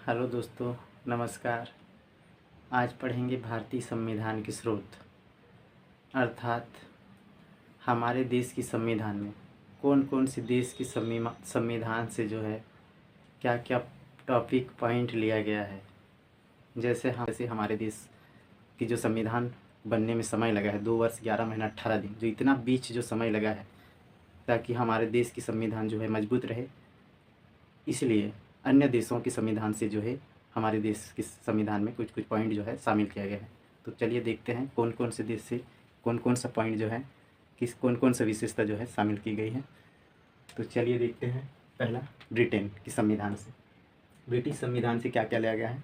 Hello दोस्तों, नमस्कार। आज पढ़ेंगे भारतीय संविधान के स्रोत, अर्थात हमारे देश की संविधान में कौन कौन से देश की संविधान से जो है क्या क्या टॉपिक पॉइंट लिया गया है। जैसे हमारे देश की जो संविधान बनने में समय लगा है 2 वर्ष 11 महीना 18 दिन, जो इतना बीच जो समय लगा है ताकि हमारे देश की संविधान जो है मजबूत रहे, इसलिए अन्य देशों के संविधान से जो है हमारे देश के संविधान में कुछ कुछ पॉइंट जो है शामिल किया गया है। तो चलिए देखते हैं कौन कौन से देश से कौन कौन सा पॉइंट जो है कौन कौन सा विशेषता जो है शामिल की गई है। तो चलिए देखते हैं। पहला, ब्रिटेन की संविधान से, ब्रिटिश संविधान से क्या क्या लिया गया है।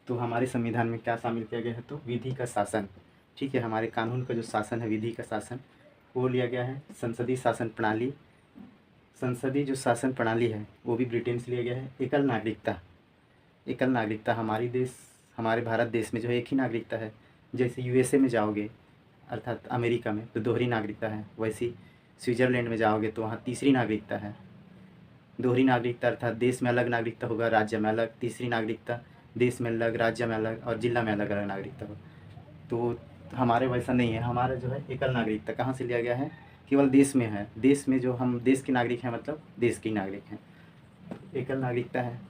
तो हमारे संविधान में क्या शामिल किया गया है, तो विधि का शासन। ठीक है, हमारे कानून का जो शासन है, विधि का शासन, वो लिया गया है। संसदीय शासन प्रणाली, संसदीय जो शासन प्रणाली है वो भी ब्रिटेन से लिया गया है। एकल नागरिकता, एकल नागरिकता हमारे भारत देश में जो है एक ही नागरिकता है। जैसे यूएसए में जाओगे अर्थात अमेरिका में तो दोहरी नागरिकता है, वैसी स्विट्ज़रलैंड में जाओगे तो वहाँ तीसरी नागरिकता है। दोहरी नागरिकता अर्थात देश में अलग नागरिकता होगा, राज्य में अलग। तीसरी नागरिकता देश में अलग, राज्य में अलग और जिला में अलग अलग नागरिकता होगा। तो हमारे वैसा नहीं है, हमारा जो है एकल नागरिकता कहाँ से लिया गया है, केवल देश में है। देश में जो हम देश के नागरिक हैं, मतलब देश के नागरिक हैं, एकल नागरिकता है,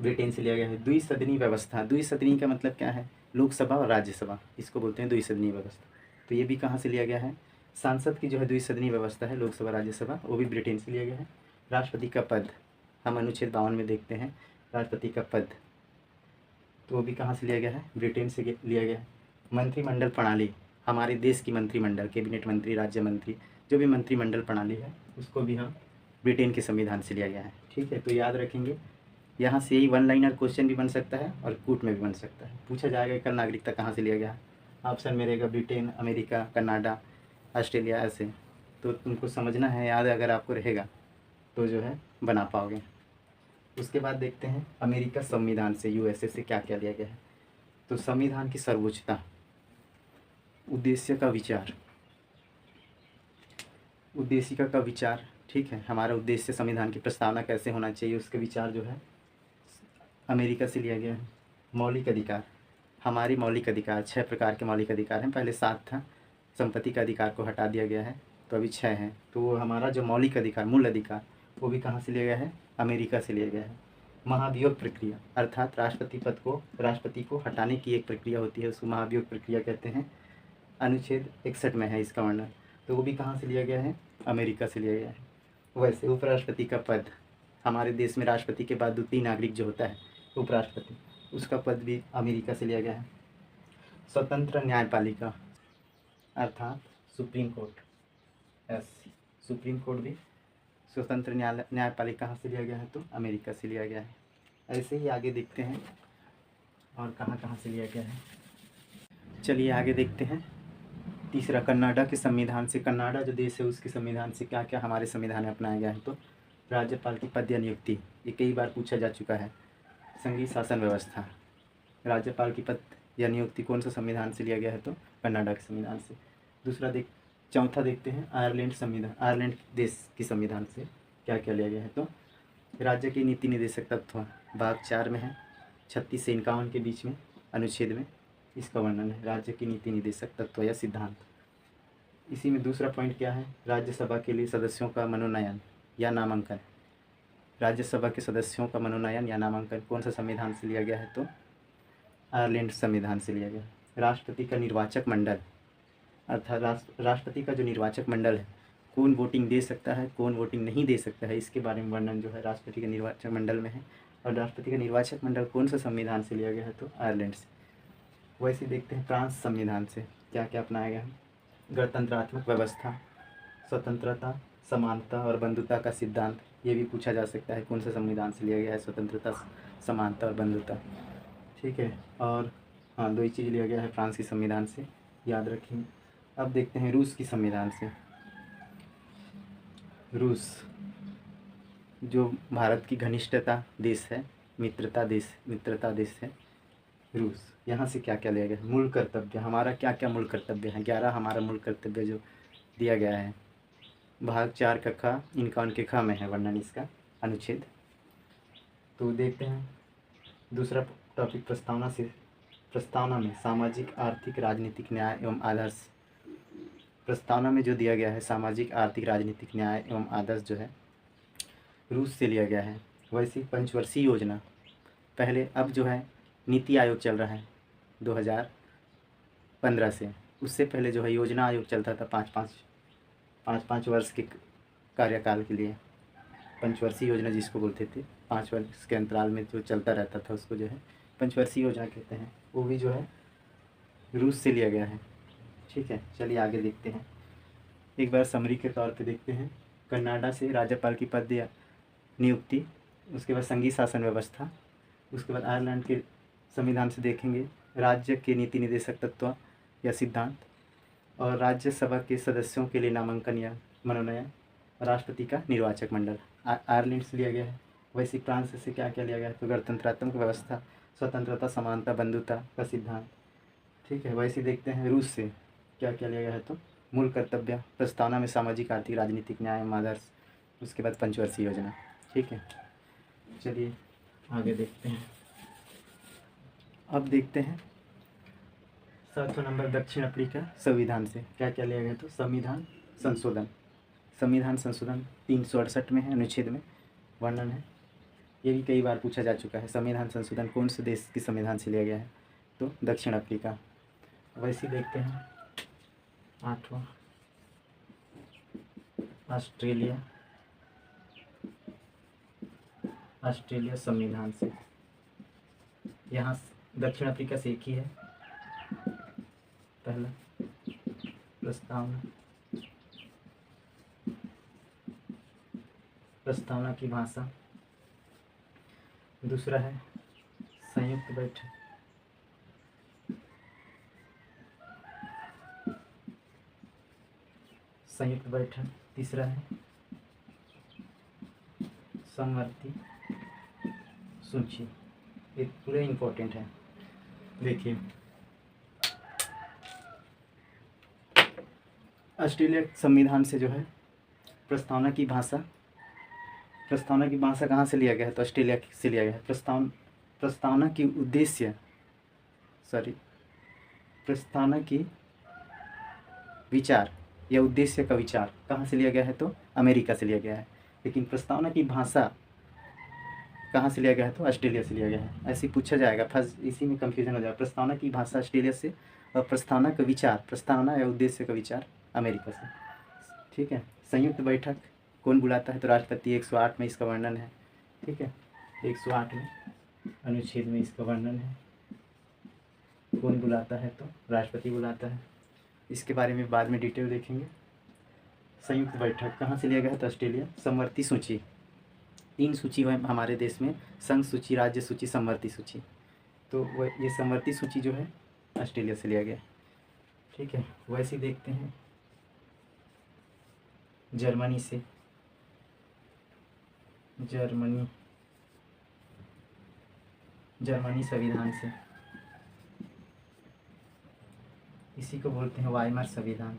ब्रिटेन से लिया गया है। द्विसदनीय व्यवस्था, द्विसदनीय का मतलब क्या है, लोकसभा और राज्यसभा, इसको बोलते हैं द्विसदनीय व्यवस्था। तो ये भी कहाँ से लिया गया है, सांसद की जो है द्विसदनीय व्यवस्था है, लोकसभा राज्यसभा, वो भी ब्रिटेन से लिया गया है। राष्ट्रपति का पद, हम अनुच्छेद 52 में देखते हैं राष्ट्रपति का पद, तो वो भी कहाँ से लिया गया है, ब्रिटेन से लिया गया है। मंत्रिमंडल प्रणाली, हमारे देश की मंत्रिमंडल, कैबिनेट मंत्री, राज्य मंत्री, जो भी मंत्रिमंडल प्रणाली है उसको भी हम ब्रिटेन के संविधान से लिया गया है। ठीक है, तो याद रखेंगे। यहाँ से ही वन लाइनर क्वेश्चन भी बन सकता है और कूट में भी बन सकता है। पूछा जाएगा एकल नागरिकता कहाँ से लिया गया है, ऑप्शन में रहेगा ब्रिटेन, अमेरिका, कनाडा, ऑस्ट्रेलिया, ऐसे। तो तुमको समझना है, याद अगर आपको रहेगा तो जो है बना पाओगे। उसके बाद देखते हैं अमेरिका संविधान से, यूएसए से क्या क्या लिया गया है। तो संविधान की सर्वोच्चता, उद्देश्य का विचार, उद्देशिका का विचार। ठीक है, हमारा उद्देश्य संविधान की प्रस्तावना कैसे होना चाहिए, उसके विचार जो है अमेरिका से लिया गया है। मौलिक अधिकार, हमारी मौलिक अधिकार 6 प्रकार के मौलिक अधिकार हैं, पहले 7 था, संपत्ति का अधिकार को हटा दिया गया है तो अभी 6 हैं। तो वो हमारा जो मौलिक अधिकार, मूल अधिकार, वो भी कहाँ से लिया गया है, अमेरिका से लिया गया है। महाभियोग प्रक्रिया, अर्थात राष्ट्रपति को हटाने की एक प्रक्रिया होती है, उसको महाभियोग प्रक्रिया कहते हैं, अनुच्छेद 61 में है इसका वर्णन। तो वो भी कहाँ से लिया गया है, अमेरिका से लिया गया है। वैसे उपराष्ट्रपति का पद, हमारे देश में राष्ट्रपति के बाद द्वितीय नागरिक जो होता है उपराष्ट्रपति, उसका पद भी अमेरिका से लिया गया है। स्वतंत्र न्यायपालिका अर्थात supreme court, yes, supreme court भी स्वतंत्र न्यायपालिका कहाँ से लिया गया है, तो अमेरिका से लिया गया है। ऐसे ही आगे देखते हैं और कहाँ कहाँ से लिया गया है। चलिए आगे देखते हैं। तीसरा, कनाडा के संविधान से, कनाडा जो देश है उसके संविधान से क्या क्या हमारे संविधान में अपनाया गया है। तो राज्यपाल की पद या नियुक्ति, ये कई बार पूछा जा चुका है। संघीय शासन व्यवस्था, राज्यपाल की पद या नियुक्ति कौन सा संविधान से लिया गया है, तो कनाडा के संविधान से। चौथा देखते हैं आयरलैंड संविधान, आयरलैंड देश की संविधान से क्या क्या लिया गया है। तो राज्य के नीति निर्देशक तत्व भाग 4 में है, 36 से 51 के बीच में अनुच्छेद में इसका वर्णन है, राज्य की नीति निर्देशक तत्व या सिद्धांत। इसी में दूसरा पॉइंट क्या है, राज्यसभा के लिए सदस्यों का मनोनयन या नामांकन, राज्यसभा के सदस्यों का मनोनयन या नामांकन कौन सा संविधान से लिया गया है, तो आयरलैंड संविधान से लिया गया। राष्ट्रपति का निर्वाचक मंडल, अर्थात राष्ट्रपति का जो निर्वाचक मंडल है, कौन वोटिंग दे सकता है, कौन वोटिंग नहीं दे सकता है, इसके बारे में वर्णन जो है राष्ट्रपति के निर्वाचक मंडल में है। और राष्ट्रपति का निर्वाचक मंडल कौन सा संविधान से लिया गया है, तो आयरलैंड से। वैसे देखते हैं फ्रांस संविधान से क्या क्या अपनाया गया है। गणतंत्रात्मक व्यवस्था, स्वतंत्रता, समानता और बंधुता का सिद्धांत, ये भी पूछा जा सकता है कौन सा संविधान से लिया गया है, स्वतंत्रता, समानता और बंधुता। ठीक है, और हाँ, 2 ही चीज़ लिया गया है फ्रांस के संविधान से, याद रखेंगे। अब देखते हैं रूस की संविधान से। रूस जो भारत की घनिष्ठता देश है, मित्रता देश है रूस। यहाँ से क्या क्या लिया गया है, मूल कर्तव्य, हमारा क्या क्या मूल कर्तव्य है, 11 हमारा मूल कर्तव्य जो दिया गया है। भाग 4 का ख, 51 के ख में है वर्णन इसका, अनुच्छेद। तो देखते हैं दूसरा टॉपिक प्रस्तावना में सामाजिक आर्थिक राजनीतिक न्याय एवं आदर्श। प्रस्तावना में जो दिया गया है सामाजिक आर्थिक राजनीतिक न्याय एवं आदर्श जो है रूस से लिया गया है। वैसी पंचवर्षीय योजना पहले, अब जो है नीति आयोग चल रहा है 2015 से। उससे पहले जो है योजना आयोग चलता था पाँच वर्ष के कार्यकाल के लिए। पंचवर्षीय योजना जिसको बोलते थे, 5 वर्ष के अंतराल में जो चलता रहता था उसको जो है पंचवर्षीय योजना कहते हैं। वो भी जो है रूस से लिया गया है। ठीक है, चलिए आगे देखते हैं। एक बार समरी के तौर पे देखते हैं। कनाडा से राज्यपाल की पद या नियुक्ति, उसके बाद संघीय शासन व्यवस्था, उसके बाद आयरलैंड के संविधान से देखेंगे राज्य के नीति निदेशक तत्व या सिद्धांत, और राज्यसभा के सदस्यों के लिए नामांकन या मनोनयन, राष्ट्रपति का निर्वाचक मंडल आयरलैंड से लिया गया है। वैसे फ्रांस से क्या क्या लिया गया है, तो गणतंत्रात्मक व्यवस्था, स्वतंत्रता, समानता, बंधुता का सिद्धांत। ठीक है, वैसे देखते हैं रूस से क्या क्या लिया गया है, तो मूल कर्तव्य, प्रस्तावना में सामाजिक आर्थिक राजनीतिक न्याय आदर्श, उसके बाद पंचवर्षीय योजना। ठीक है, चलिए आगे देखते हैं। अब देखते हैं 7वां नंबर दक्षिण अफ्रीका संविधान से क्या क्या लिया गया, तो संविधान संशोधन 368 में है, अनुच्छेद में वर्णन है। ये भी कई बार पूछा जा चुका है, संविधान संशोधन कौन से देश की संविधान से लिया गया है, तो दक्षिण अफ्रीका। वैसे देखते हैं 8वां ऑस्ट्रेलिया संविधान से। यहाँ दक्षिण अफ्रीका से एक ही है। पहला प्रस्तावना की भाषा, दूसरा है संयुक्त बैठक, तीसरा है समवर्ती सूची। ये पूरे इम्पोर्टेंट है। देखिए ऑस्ट्रेलिया संविधान से जो है प्रस्तावना की भाषा कहाँ से लिया गया है, तो ऑस्ट्रेलिया से लिया गया है। प्रस्तावना की विचार या उद्देश्य का विचार कहाँ से लिया गया है, तो अमेरिका से लिया गया है। लेकिन प्रस्तावना की भाषा कहाँ से लिया गया है, तो ऑस्ट्रेलिया से लिया गया है। ऐसे पूछा जाएगा, फर्स्ट इसी में कंफ्यूजन हो जाएगा। प्रस्तावना की भाषा ऑस्ट्रेलिया से और प्रस्तावना का विचार, प्रस्तावना या उद्देश्य का विचार अमेरिका से। ठीक है, संयुक्त बैठक कौन बुलाता है, तो राष्ट्रपति। 108 में इसका वर्णन है। ठीक है, 108 में अनुच्छेद में इसका वर्णन है। कौन बुलाता है, तो राष्ट्रपति बुलाता है। इसके बारे में बाद में डिटेल देखेंगे। संयुक्त बैठक कहाँ से लिया गया है, तो ऑस्ट्रेलिया। समवर्ती सूची, 3 सूची है हमारे देश में, संघ सूची, राज्य सूची, समवर्ती सूची। तो वह ये समवर्ती सूची जो है ऑस्ट्रेलिया से लिया गया। ठीक है, वैसे देखते हैं जर्मनी से। जर्मनी संविधान से, इसी को बोलते हैं वाइमर संविधान।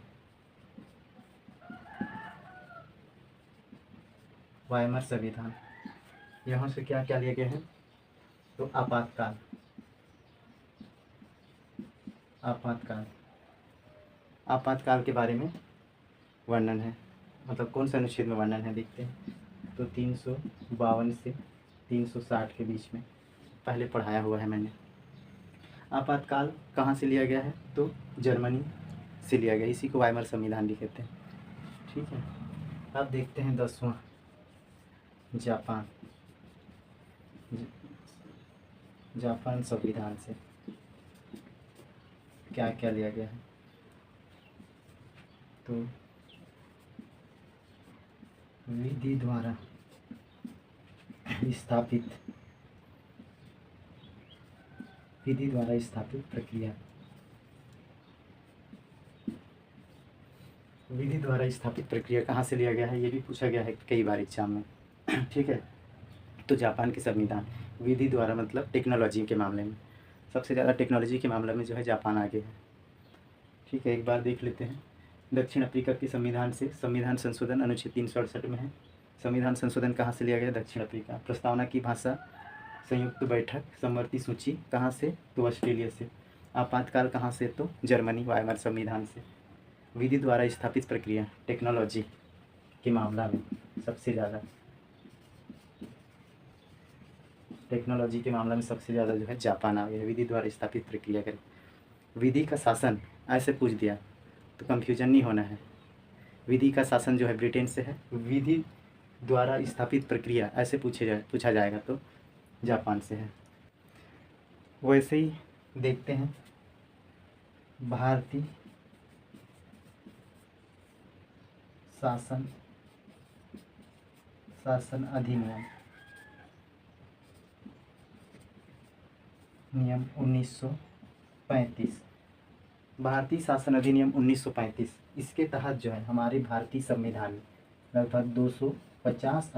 यहाँ से क्या क्या लिया गया है, तो आपातकाल के बारे में वर्णन है। मतलब कौन सा अनुच्छेद में वर्णन है, देखते हैं। तो 352 से 360 के बीच में पहले पढ़ाया हुआ है मैंने। आपातकाल कहाँ से लिया गया है, तो जर्मनी से लिया गया। इसी को वाइमर संविधान भी कहते हैं। ठीक है, अब देखते हैं 10वां जापान संविधान से क्या क्या लिया गया है, तो विधि द्वारा स्थापित प्रक्रिया। विधि द्वारा स्थापित प्रक्रिया कहाँ से लिया गया है, ये भी पूछा गया है कई बार एग्जाम में। ठीक है, तो जापान के संविधान, विधि द्वारा मतलब टेक्नोलॉजी के मामले में सबसे ज़्यादा टेक्नोलॉजी के मामले में जो है जापान आगे है। ठीक है, एक बार देख लेते हैं दक्षिण अफ्रीका के संविधान से। संविधान संशोधन अनुच्छेद 368 में है। संविधान संशोधन कहाँ से लिया गया, दक्षिण अफ्रीका। प्रस्तावना की भाषा संयुक्त बैठक समवर्ती सूची कहाँ से? तो ऑस्ट्रेलिया से। आपातकाल कहाँ से? तो जर्मनी। वाइमर संविधान से। विधि द्वारा स्थापित प्रक्रिया टेक्नोलॉजी के मामला में सबसे ज़्यादा, टेक्नोलॉजी के मामला में सबसे ज़्यादा जो है जापान आ गया। विधि द्वारा स्थापित प्रक्रिया करें। विधि का शासन ऐसे पूछ दिया तो कंफ्यूजन नहीं होना है। विधि का शासन जो है ब्रिटेन से है। विधि द्वारा स्थापित प्रक्रिया ऐसे पूछा जाएगा तो जापान से है। वैसे ही देखते हैं भारतीय शासन अधिनियम नियम 1935। भारतीय शासन अधिनियम 1935, इसके तहत जो है हमारे भारतीय संविधान में लगभग 250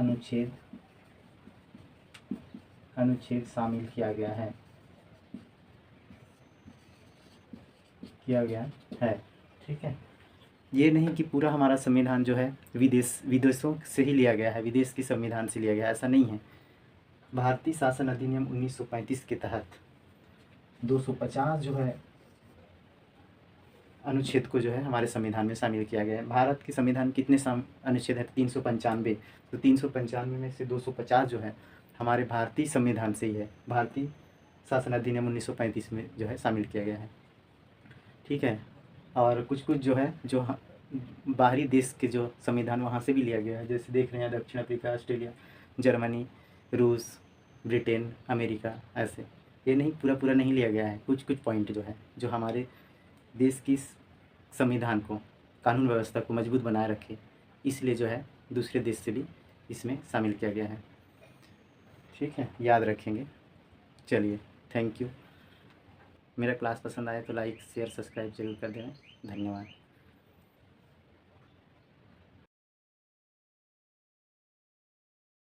अनुच्छेद शामिल किया गया है। ठीक है, ये नहीं कि पूरा हमारा संविधान जो है विदेशों से ही लिया गया है, विदेश की संविधान से लिया गया है, ऐसा नहीं है। भारतीय शासन अधिनियम 1935 के तहत 250 जो है अनुच्छेद को जो है हमारे संविधान में शामिल किया गया है। भारत के संविधान कितने अनुच्छेद है? 395। तो 395 में से 250 जो है हमारे भारतीय संविधान से ही है। भारतीय शासन अधिनियम 1935 में जो है शामिल किया गया है। ठीक है, और कुछ जो है जो बाहरी देश के जो संविधान वहाँ से भी लिया गया है, जैसे देख रहे हैं दक्षिण अफ्रीका, ऑस्ट्रेलिया, जर्मनी, रूस, ब्रिटेन, अमेरिका, ऐसे। ये नहीं पूरा नहीं लिया गया है। कुछ पॉइंट जो है जो हमारे देश की संविधान को, कानून व्यवस्था को मजबूत बनाए रखे, इसलिए जो है दूसरे देश से भी इसमें शामिल किया गया है। ठीक है, याद रखेंगे। चलिए, थैंक यू। मेरा क्लास पसंद आए तो लाइक शेयर सब्सक्राइब जरूर कर देना। धन्यवाद।